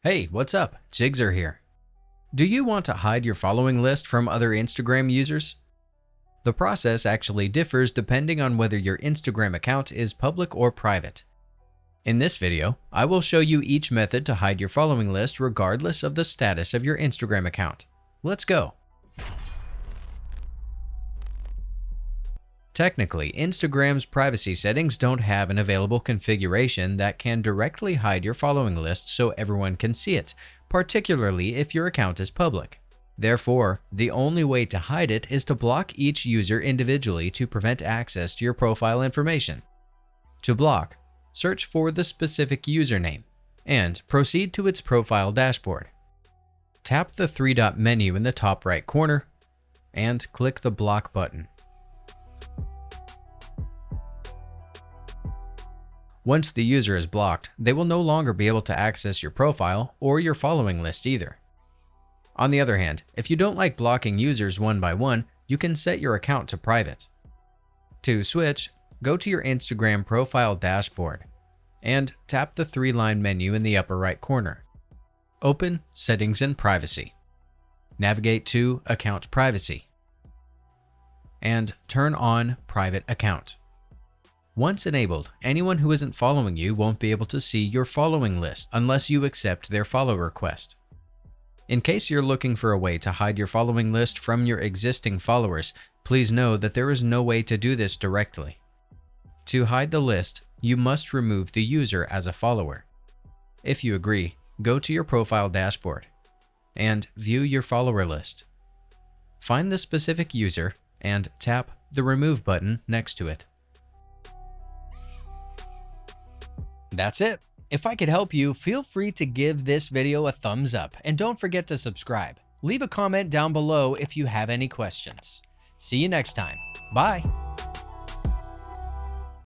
Hey, what's up? Jigzer here. Do you want to hide your following list from other Instagram users? The process actually differs depending on whether your Instagram account is public or private. In this video, I will show you each method to hide your following list regardless of the status of your Instagram account. Let's go. Technically, Instagram's privacy settings don't have an available configuration that can directly hide your following list so everyone can see it, particularly if your account is public. Therefore, the only way to hide it is to block each user individually to prevent access to your profile information. To block, search for the specific username and proceed to its profile dashboard. Tap the three-dot menu in the top right corner and click the block button. Once the user is blocked, they will no longer be able to access your profile or your following list either. On the other hand, if you don't like blocking users one by one, you can set your account to private. To switch, go to your Instagram profile dashboard and tap the three-line menu in the upper right corner. Open Settings and Privacy. Navigate to Account Privacy and turn on Private Account. Once enabled, anyone who isn't following you won't be able to see your following list unless you accept their follow request. In case you're looking for a way to hide your following list from your existing followers, please know that there is no way to do this directly. To hide the list, you must remove the user as a follower. If you agree, go to your profile dashboard and view your follower list. Find the specific user and tap the Remove button next to it. That's it. If I could help you, feel free to give this video a thumbs up and don't forget to subscribe. Leave a comment down below if you have any questions. See you next time. Bye.